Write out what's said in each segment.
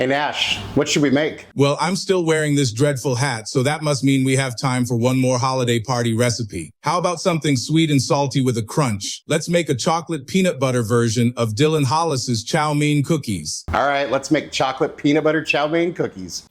Hey Nash, what should we make? Well, I'm still wearing this dreadful hat, so that must mean we have time for one more holiday party recipe. How about something sweet and salty with a crunch? Let's make a chocolate peanut butter version of Dylan Hollis's Chow Mein Cookies. All right, let's make chocolate peanut butter chow mein cookies.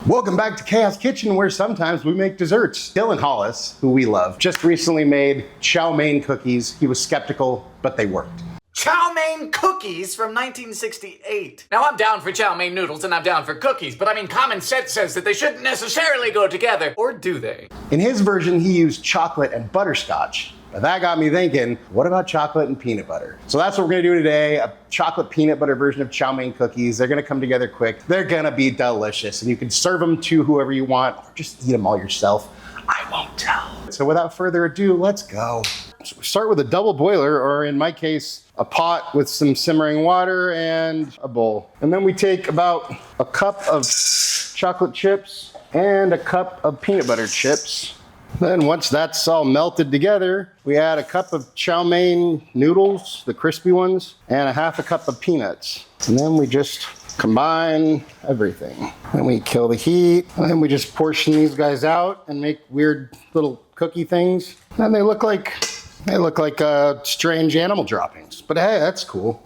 Welcome back to Chaos Kitchen, where sometimes we make desserts. Dylan Hollis, who we love, just recently made chow mein cookies. He was skeptical, but they worked. Chow Mein Cookies from 1968. Now, I'm down for chow mein noodles and I'm down for cookies, but I mean, common sense says that they shouldn't necessarily go together, or do they? In his version, he used chocolate and butterscotch. But that got me thinking, what about chocolate and peanut butter? So that's what we're gonna do today, a chocolate peanut butter version of chow mein cookies. They're gonna come together quick. They're gonna be delicious, and you can serve them to whoever you want, or just eat them all yourself. I won't tell. So without further ado, let's go. So we start with a double boiler, or in my case, a pot with some simmering water and a bowl. And then we take about a cup of chocolate chips and a cup of peanut butter chips. Then once that's all melted together, we add a cup of chow mein noodles, the crispy ones, and a half a cup of peanuts. And then we just combine everything. Then we kill the heat, and then we just portion these guys out and make weird little cookie things. And they look like strange animal droppings, but hey, that's cool.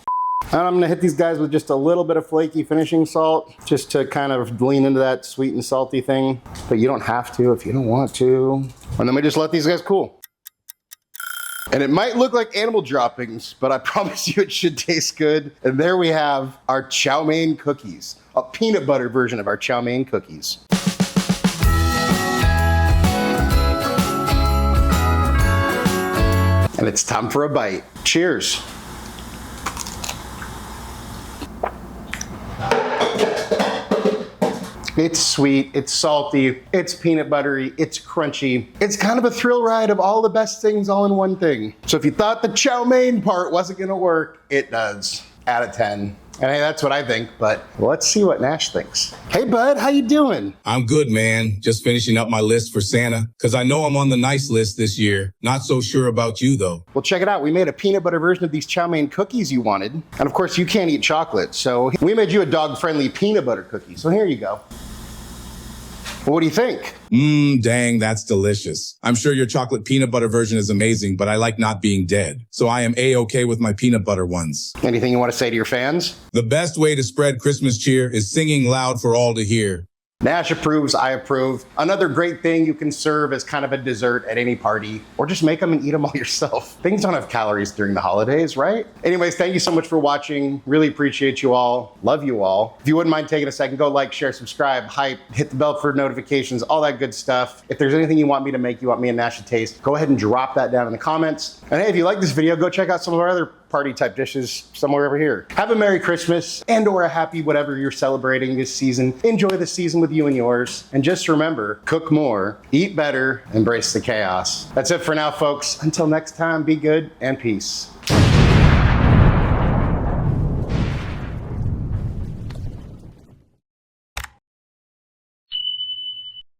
And I'm gonna hit these guys with just a little bit of flaky finishing salt, just to kind of lean into that sweet and salty thing. But you don't have to if you don't want to. And then we just let these guys cool. And it might look like animal droppings, but I promise you it should taste good. And there we have our chow mein cookies, a peanut butter version of our chow mein cookies. And it's time for a bite. Cheers. It's sweet, it's salty, it's peanut buttery, it's crunchy. It's kind of a thrill ride of all the best things all in one thing. So if you thought the chow mein part wasn't gonna work, it does. Out of 10. And hey, that's what I think, but let's see what Nash thinks. Hey bud, how you doing? I'm good, man. Just finishing up my list for Santa, because I know I'm on the nice list this year. Not so sure about you, though. Well, check it out. We made a peanut butter version of these chow mein cookies you wanted. And of course, you can't eat chocolate, so we made you a dog-friendly peanut butter cookie. So here you go. What do you think? Dang, that's delicious. I'm sure your chocolate peanut butter version is amazing, but I like not being dead. So I am A-okay with my peanut butter ones. Anything you want to say to your fans? The best way to spread Christmas cheer is singing loud for all to hear. Nash approves, I approve. Another great thing you can serve as kind of a dessert at any party, or just make them and eat them all yourself. Things don't have calories during the holidays, right? Anyways, thank you so much for watching. Really appreciate you all. Love you all. If you wouldn't mind taking a second, go like, share, subscribe, hype, hit the bell for notifications, all that good stuff. If there's anything you want me to make, you want me and Nash to taste, go ahead and drop that down in the comments. And hey, if you like this video, go check out some of our other party type dishes somewhere over here. Have a Merry Christmas and or a happy whatever you're celebrating this season. Enjoy the season with you and yours. And just remember, cook more, eat better, embrace the chaos. That's it for now, folks. Until next time, be good and peace.